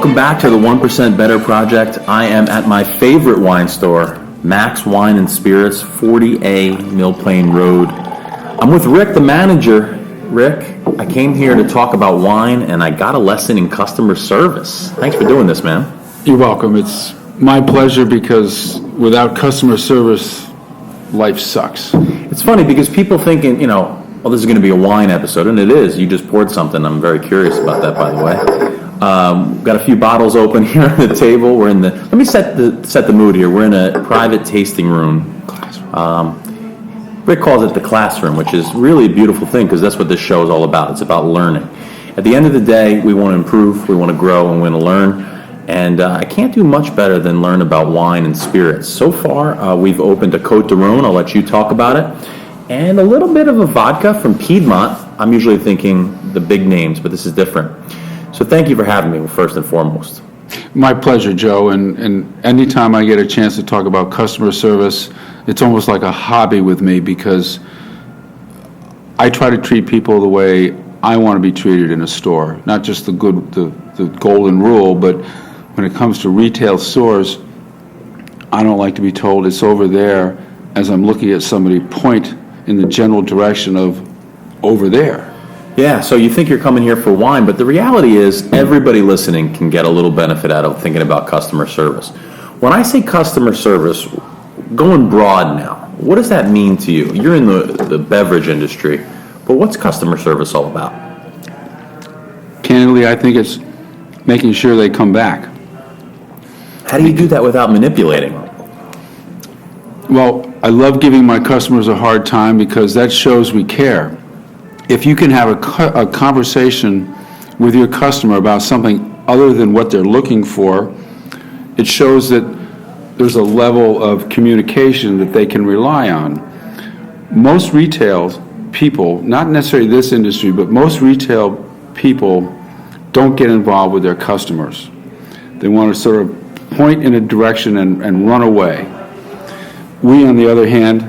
Welcome back to the 1% Better Project. I am at my favorite wine store, Max Wine and Spirits, 40A Mill Plain Road. I'm with Rick, the manager. Rick, I came here to talk about wine, and I got a lesson in customer service. Thanks for doing this, man. You're welcome. It's my pleasure because without customer service, life sucks. It's funny because people thinking, well, this is going to be a wine episode, and it is. You just poured something. I'm very curious about that, by the way. Got a few bottles open here on the table. We're in the. Let me set the mood here. We're in a private tasting room. Rick calls it the classroom, which is really a beautiful thing because that's what this show is all about. It's about learning. At the end of the day, we want to improve, we want to grow, and we want to learn. And I can't do much better than learn about wine and spirits. So far, we've opened a Côte d'Aron. I'll let you talk about it. And a little bit of a vodka from Piedmont. I'm usually thinking the big names, but this is different. So thank you for having me, first and foremost. My pleasure, Joe. And anytime I get a chance to talk about customer service, it's almost like a hobby with me because I try to treat people the way I want to be treated in a store. Not just the golden rule, but when it comes to retail stores, I don't like to be told it's over there as I'm looking at somebody point in the general direction of over there. Yeah, so you think you're coming here for wine, but the reality is everybody listening can get a little benefit out of thinking about customer service. When I say customer service, going broad now, what does that mean to you? You're in the beverage industry, but what's customer service all about? Candidly, I think it's making sure they come back. How do you do that without manipulating? Well, I love giving my customers a hard time because that shows we care. If you can have a conversation with your customer about something other than what they're looking for, it shows that there's a level of communication that they can rely on. Most retail people, not necessarily this industry, but most retail people don't get involved with their customers. They want to sort of point in a direction and run away. We, on the other hand,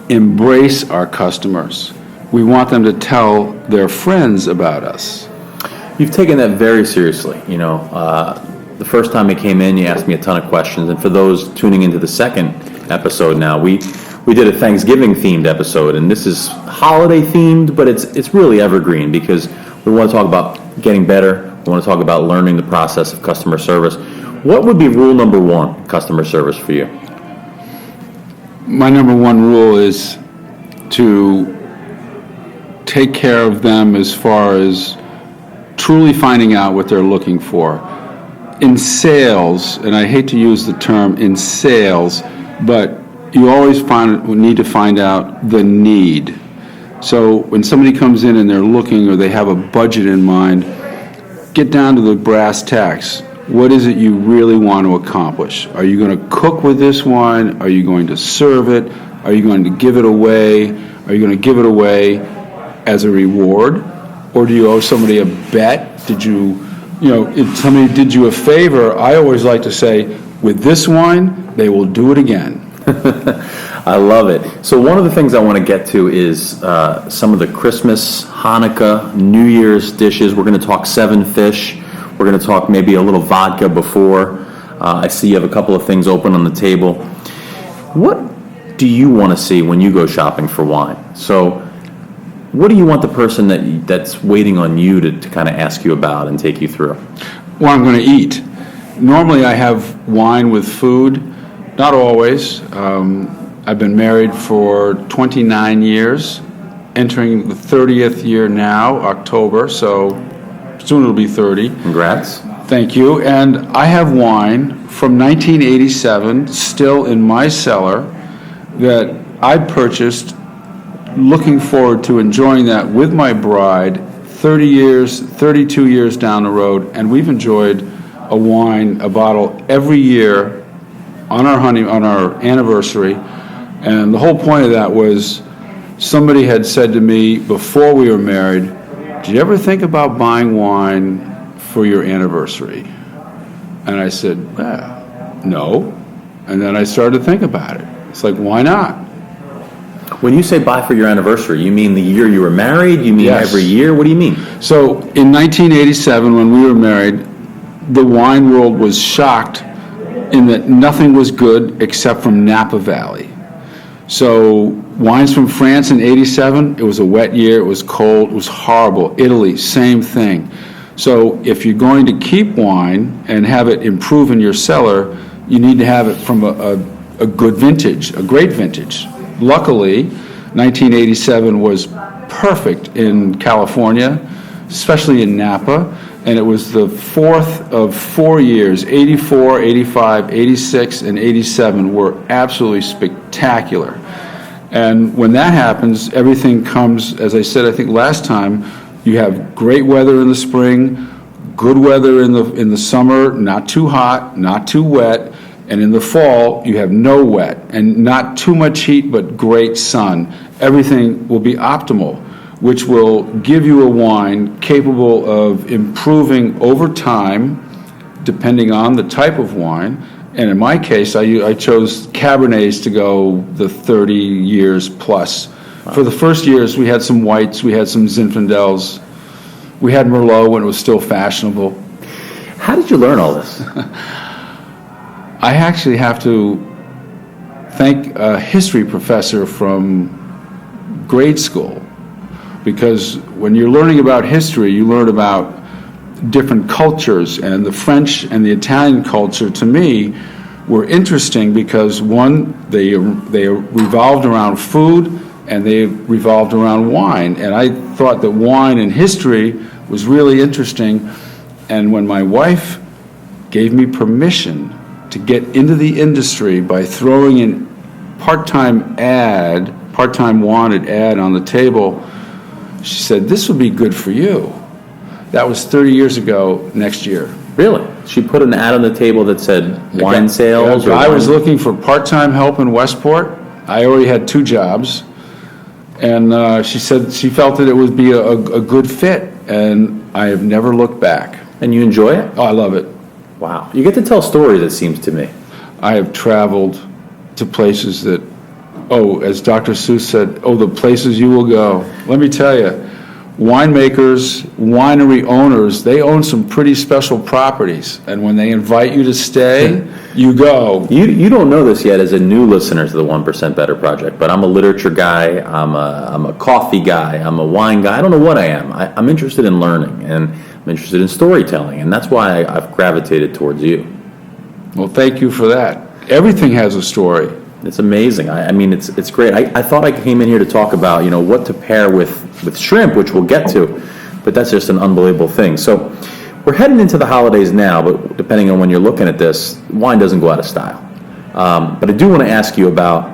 embrace our customers. We want them to tell their friends about us. You've taken that very seriously. The first time you came in, you asked me a ton of questions. And for those tuning into the second episode now, we did a Thanksgiving-themed episode. And this is holiday-themed, but it's really evergreen because we want to talk about getting better. We want to talk about learning the process of customer service. What would be rule number one, customer service, for you? My number one rule is to take care of them as far as truly finding out what they're looking for. In sales, and I hate to use the term in sales, but you always need to find out the need. So when somebody comes in and they're looking or they have a budget in mind, get down to the brass tacks. What is it you really want to accomplish? Are you going to cook with this wine? Are you going to serve it? Are you going to give it away? Are you going to give it away as a reward? Or do you owe somebody a bet? If somebody did you a favor, I always like to say, with this wine, they will do it again. I love it. So one of the things I want to get to is some of the Christmas, Hanukkah, New Year's dishes. We're going to talk 7 fish. We're going to talk maybe a little vodka before. I see you have a couple of things open on the table. What do you want to see when you go shopping for wine? So what do you want the person that's waiting on you to kind of ask you about and take you through? Well, I'm going to eat. Normally I have wine with food. Not always. I've been married for 29 years, entering the 30th year now, October, so soon it'll be 30. Congrats. Thank you. And I have wine from 1987 still in my cellar that I purchased looking forward to enjoying that with my bride 32 years down the road, and we've enjoyed a bottle every year on our anniversary. And the whole point of that was somebody had said to me before we were married, did you ever think about buying wine for your anniversary? And I said, no. And then I started to think about it. It's like, why not? When you say buy for your anniversary, you mean the year you were married? You mean Yes. every year? What do you mean? So in 1987, when we were married, the wine world was shocked in that nothing was good except from Napa Valley. So wines from France in '87, it was a wet year, it was cold, it was horrible. Italy, same thing. So if you're going to keep wine and have it improve in your cellar, you need to have it from a good vintage, a great vintage. Luckily, 1987 was perfect in California, especially in Napa, and it was the fourth of 4 years, 84, 85, 86, and 87 were absolutely spectacular. And when that happens, everything comes, as I said, I think last time, you have great weather in the spring, good weather in the summer, not too hot, not too wet, and in the fall, you have no wet, and not too much heat, but great sun. Everything will be optimal, which will give you a wine capable of improving over time, depending on the type of wine. And in my case, I chose Cabernets to go the 30 years plus. Wow. For the first years, we had some whites, we had some Zinfandels, we had Merlot when it was still fashionable. How did you learn all this? I actually have to thank a history professor from grade school, because when you're learning about history, you learn about different cultures, and the French and the Italian culture, to me, were interesting because, one, they revolved around food, and they revolved around wine, and I thought that wine and history was really interesting. And when my wife gave me permission to get into the industry by throwing in part-time wanted ad on the table, she said, "This would be good for you." That was 30 years ago next year. Really? She put an ad on the table that said wine sales? I was looking for part-time help in Westport. I already had 2 jobs. And she said she felt that it would be a good fit, and I have never looked back. And you enjoy it? Oh, I love it. Wow. You get to tell stories, it seems to me. I have traveled to places that, as Dr. Seuss said, the places you will go. Let me tell you, winemakers, winery owners, they own some pretty special properties. And when they invite you to stay, you go. You don't know this yet as a new listener to the 1% Better Project, but I'm a literature guy, I'm a coffee guy, I'm a wine guy. I don't know what I am. I'm interested in learning, and I'm interested in storytelling, and that's why I've gravitated towards you. Well, thank you for that. Everything has a story. It's amazing. I mean, it's great. I thought I came in here to talk about, what to pair with shrimp, which we'll get to, but that's just an unbelievable thing. So we're heading into the holidays now, but depending on when you're looking at this, wine doesn't go out of style. But I do want to ask you about,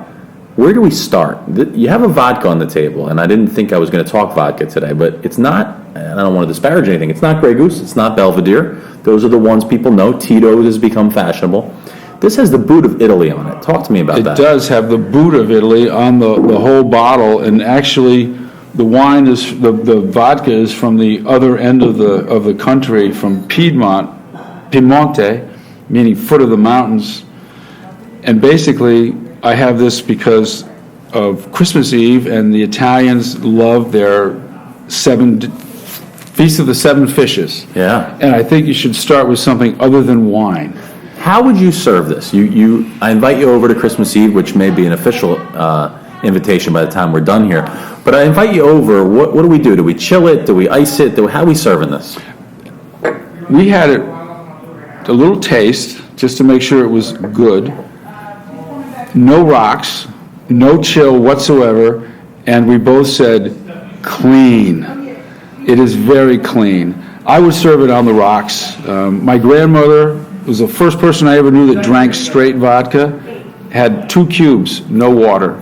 where do we start? You have a vodka on the table, and I didn't think I was going to talk vodka today, but it's not, and I don't want to disparage anything, it's not Grey Goose, it's not Belvedere. Those are the ones people know. Tito's has become fashionable. This has the boot of Italy on it. Talk to me about that. It does have the boot of Italy on the whole bottle, and actually the wine is, the vodka is from the other end of the country, from Piemonte, meaning foot of the mountains. And basically, I have this because of Christmas Eve, and the Italians love their Feast of the Seven Fishes. Yeah. And I think you should start with something other than wine. How would you serve this? I invite you over to Christmas Eve, which may be an official invitation by the time we're done here. But I invite you over. What do we do? Do we chill it? Do we ice it? How are we serving this? We had it a little taste just to make sure it was good. No rocks, no chill whatsoever, and we both said clean. It is very clean. I would serve it on the rocks. My grandmother was the first person I ever knew that drank straight vodka, had 2 cubes, no water.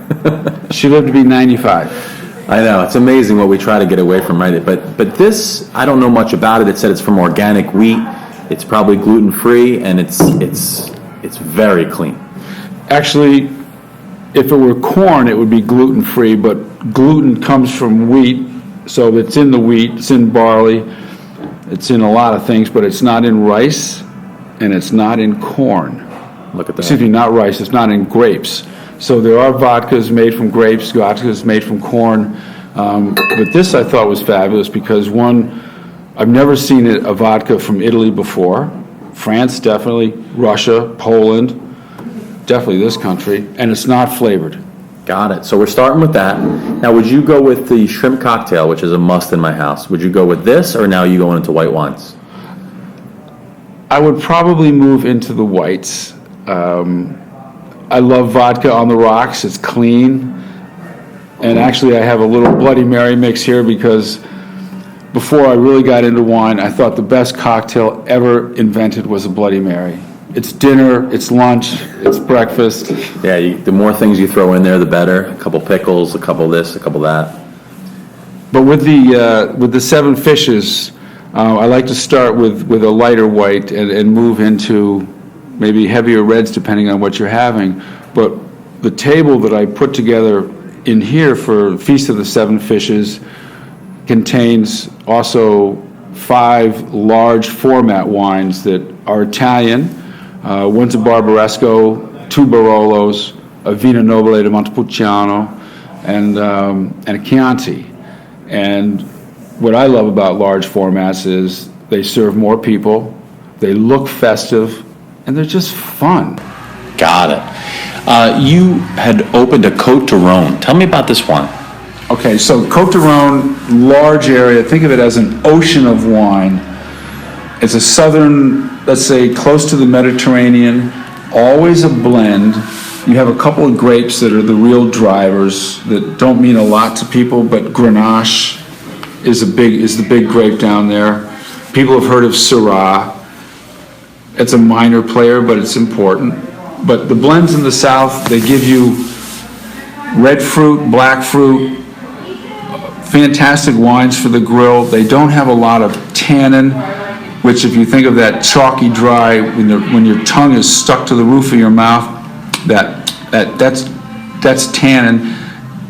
She lived to be 95. I know, it's amazing what we try to get away from, right? But this, I don't know much about it. It said it's from organic wheat. It's probably gluten-free, and it's very clean. Actually, if it were corn, it would be gluten-free, but gluten comes from wheat, so it's in the wheat, it's in barley, it's in a lot of things, but it's not in rice, and it's not in corn. Look at that. Excuse me, not rice, it's not in grapes. So there are vodkas made from grapes, vodkas made from corn, but this I thought was fabulous because, one, I've never seen a vodka from Italy before. France, definitely. Russia, Poland, definitely this country. And it's not flavored. Got it. So we're starting with that. Now, would you go with the shrimp cocktail, which is a must in my house? Would you go with this, or now you going into white wines? I would probably move into the whites. I love vodka on the rocks. It's clean. And actually, I have a little Bloody Mary mix here because before I really got into wine, I thought the best cocktail ever invented was a Bloody Mary. It's dinner, it's lunch, it's breakfast. Yeah, the more things you throw in there, the better. A couple pickles, a couple this, a couple that. But with the seven fishes, I like to start with a lighter white and move into maybe heavier reds depending on what you're having. But the table that I put together in here for Feast of the Seven Fishes contains also 5 large format wines that are Italian. One's a Barbaresco, 2 Barolos, a Vino Nobile de Montepulciano, and a Chianti. And what I love about large formats is they serve more people, they look festive, and they're just fun. Got it. You had opened a Côte de Rhône. Tell me about this one. Okay, so Côte de Rhône, large area, think of it as an ocean of wine. It's a southern, let's say, close to the Mediterranean, always a blend. You have a couple of grapes that are the real drivers that don't mean a lot to people, but Grenache is the big grape down there. People have heard of Syrah. It's a minor player, but it's important. But the blends in the South, they give you red fruit, black fruit, fantastic wines for the grill. They don't have a lot of tannin, which if you think of that chalky dry, when your tongue is stuck to the roof of your mouth, that's tannin.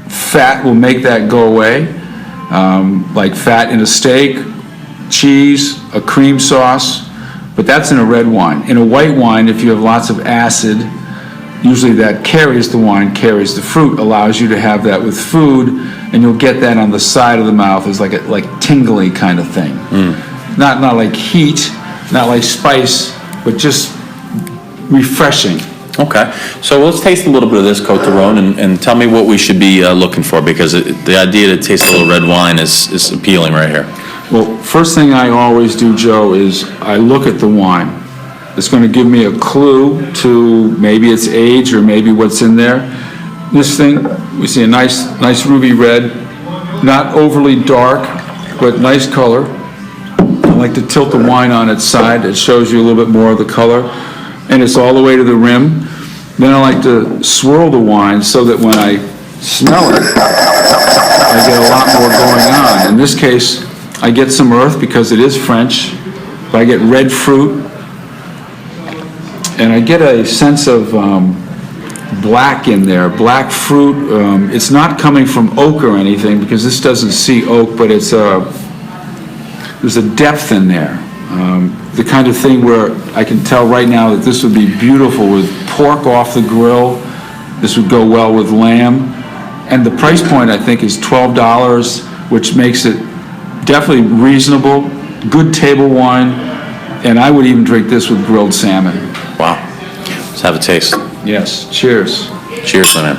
Fat will make that go away, like fat in a steak, cheese, a cream sauce. But that's in a red wine. In a white wine, if you have lots of acid, usually that carries the wine, carries the fruit, allows you to have that with food, and you'll get that on the side of the mouth as like tingly kind of thing. Not like heat, not like spice, but just refreshing. Okay, so let's taste a little bit of this Côte de Rhône and tell me what we should be looking for, because the idea to taste a little red wine is appealing right here. Well, first thing I always do, Joe, is I look at the wine. It's going to give me a clue to maybe its age or maybe what's in there. This thing, we see a nice ruby red, not overly dark, but nice color. I like to tilt the wine on its side. It shows you a little bit more of the color. And it's all the way to the rim. Then I like to swirl the wine so that when I smell it, I get a lot more going on. In this case, I get some earth because it is French, but I get red fruit, and I get a sense of black in there, black fruit. It's not coming from oak or anything because this doesn't see oak, but there's a depth in there. The kind of thing where I can tell right now that this would be beautiful with pork off the grill. This would go well with lamb. And the price point, I think, is $12, which makes it definitely reasonable, good table wine, and I would even drink this with grilled salmon. Wow. Let's have a taste. Yes. Cheers. Cheers, my man.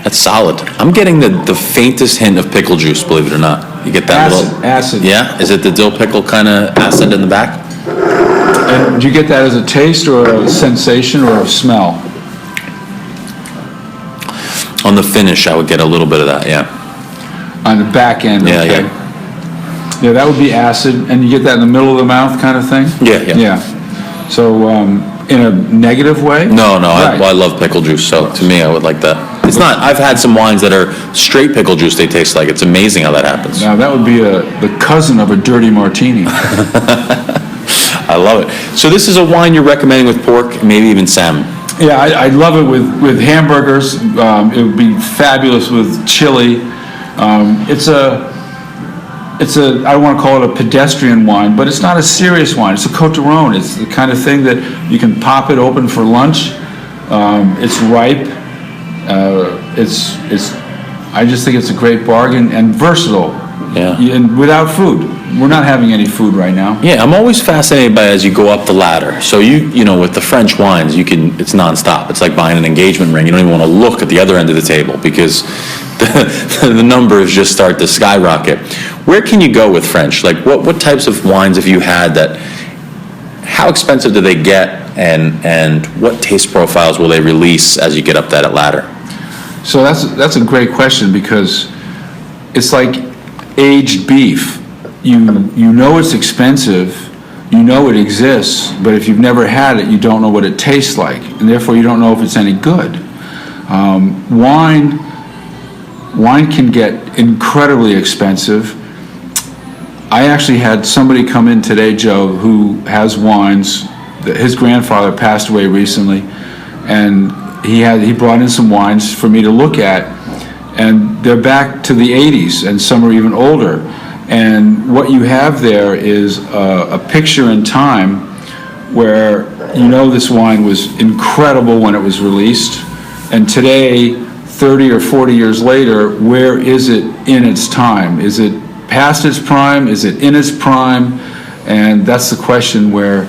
That's solid. I'm getting the faintest hint of pickle juice, believe it or not. You get that Acid. Yeah? Is it the dill pickle kind of acid in the back? And do you get that as a taste or a sensation or a smell? On the finish, I would get a little bit of that, yeah. On the back end, Yeah, okay. Yeah, that would be acid, and you get that in the middle of the mouth kind of thing? Yeah. Yeah. So, in a negative way? No, Right. I love pickle juice, so to me, I would like that. It's not, I've had some wines that are straight pickle juice they taste like. It's amazing how that happens. Now, that would be the cousin of a dirty martini. I love it. So this is a wine you're recommending with pork, maybe even salmon. Yeah, I love it with hamburgers. It would be fabulous with chili. It's I don't want to call it a pedestrian wine, but it's not a serious wine. It's a Côte de Rhône. It's the kind of thing that you can pop it open for lunch. It's ripe. It's I just think it's a great bargain and versatile. Yeah. And without food. We're not having any food right now. Yeah, I'm always fascinated by as you go up the ladder. So you know, with the French wines, it's nonstop. It's like buying an engagement ring. You don't even want to look at the other end of the table because the numbers just start to skyrocket. Where can you go with French? Like, what types of wines have you had that? How expensive do they get, and what taste profiles will they release as you get up that ladder? So that's a great question, because it's like aged beef. You know it's expensive, you know it exists, but if you've never had it, you don't know what it tastes like, and therefore you don't know if it's any good. Wine can get incredibly expensive. I actually had somebody come in today, Joe, who has wines. His grandfather passed away recently, and he brought in some wines for me to look at, and they're back to the 80s, and some are even older. And what you have there is a picture in time where you know this wine was incredible when it was released, and today, 30 or 40 years later, where is it in its time? Is it past its prime? Is it in its prime? And that's the question where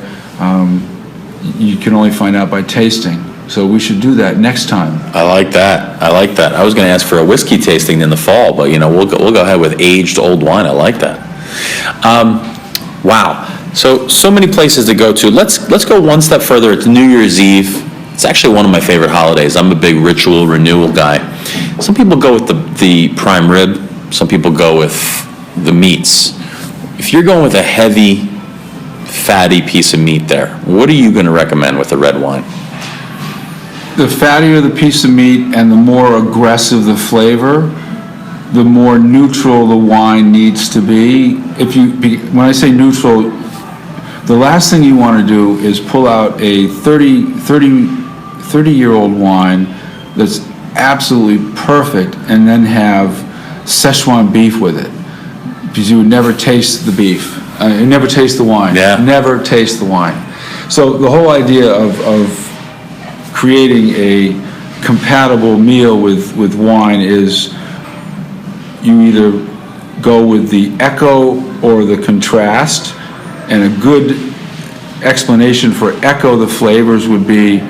you can only find out by tasting. So we should do that next time. I like that. I was going to ask for a whiskey tasting in the fall, but we'll go ahead with aged old wine. I like that. Wow. So many places to go to. Let's go one step further. It's New Year's Eve. It's actually one of my favorite holidays. I'm a big ritual renewal guy. Some people go with the prime rib. Some people go with the meats. If you're going with a heavy, fatty piece of meat there, what are you going to recommend with the red wine? The fattier the piece of meat and the more aggressive the flavor, the more neutral the wine needs to be. When I say neutral, the last thing you want to do is pull out a 30-year-old wine that's absolutely perfect and then have Szechuan beef with it, because you would never taste the beef. You never taste the wine. Yeah. Never taste the wine. So the whole idea of creating a compatible meal with wine is you either go with the echo or the contrast, and a good explanation for echo the flavors would be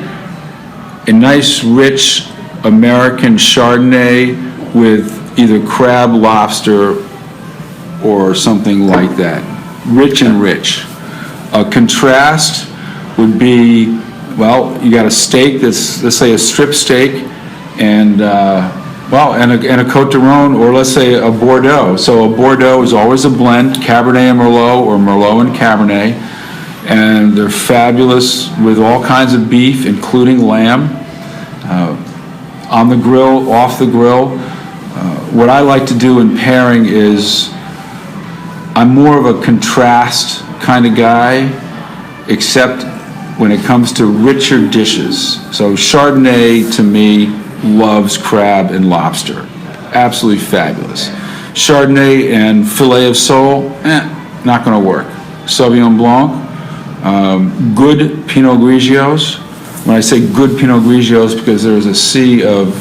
a nice rich American Chardonnay with either crab, lobster, or something like that. Rich and rich. A contrast would be, well, you got a steak that's, let's say, a strip steak, and and a Côte d'Aron, or let's say a Bordeaux. So a Bordeaux is always a blend, Cabernet and Merlot, or Merlot and Cabernet, and they're fabulous with all kinds of beef, including lamb, on the grill, off the grill. What I like to do in pairing is, I'm more of a contrast kind of guy, except when it comes to richer dishes. So Chardonnay, to me, loves crab and lobster. Absolutely fabulous. Chardonnay and filet of sole, not going to work. Sauvignon Blanc, good Pinot Grigios. When I say good Pinot Grigios, because there's a sea of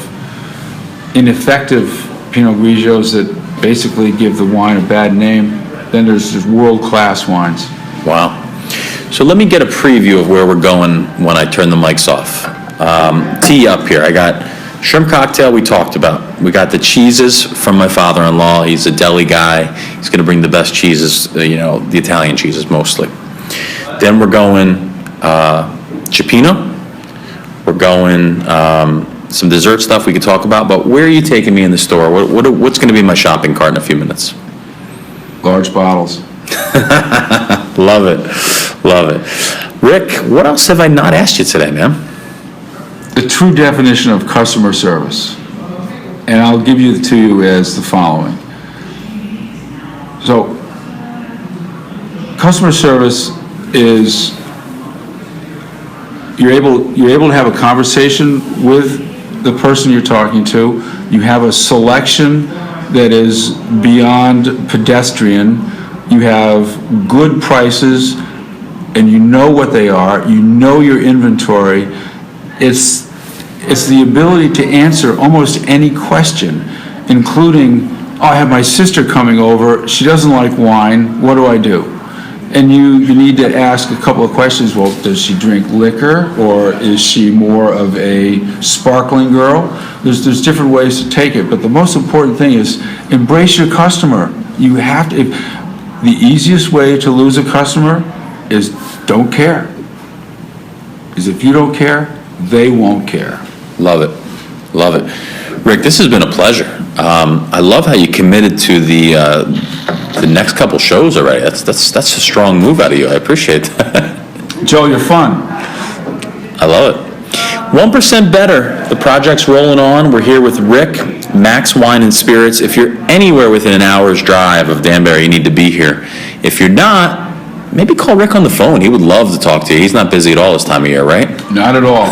ineffective Pinot Grigios that basically give the wine a bad name. Then there's just world-class wines. Wow. So let me get a preview of where we're going when I turn the mics off. Tee up here. I got shrimp cocktail we talked about. We got the cheeses from my father-in-law. He's a deli guy. He's going to bring the best cheeses, the Italian cheeses mostly. Then we're going cioppino. We're going some dessert stuff we could talk about. But where are you taking me in the store? What's going to be in my shopping cart in a few minutes? Large bottles. Love it. Rick, what else have I not asked you today, man? The true definition of customer service, and I'll give it to you as the following. So, customer service is you're able to have a conversation with the person you're talking to. You have a selection that is beyond pedestrian. You have good prices, and you know what they are. You know your inventory. It's the ability to answer almost any question. including, oh, I have my sister coming over, she doesn't like wine, what do I do? And you need to ask a couple of questions. Well, does she drink liquor, or is she more of a sparkling girl? There's different ways to take it, but the most important thing is embrace your customer. You have to, the easiest way to lose a customer is don't care. Because if you don't care, they won't care. Love it. Love it. Rick, this has been a pleasure. I love how you committed to the next couple shows already. That's a strong move out of you. I appreciate that. Joe, you're fun. I love it. 1% Better. The project's rolling on. We're here with Rick, Max Wine and Spirits. If you're anywhere within an hour's drive of Danbury, you need to be here. If you're not, maybe call Rick on the phone. He would love to talk to you. He's not busy at all this time of year, right? Not at all.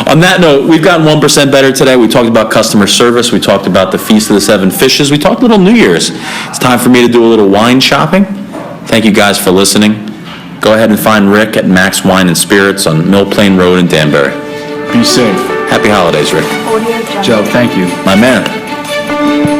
On that note, we've gotten 1% better today. We talked about customer service. We talked about the Feast of the Seven Fishes. We talked a little New Year's. It's time for me to do a little wine shopping. Thank you guys for listening. Go ahead and find Rick at Max Wine and Spirits on Mill Plain Road in Danbury. Be safe. Happy holidays, Rick. Joe, thank you. My man.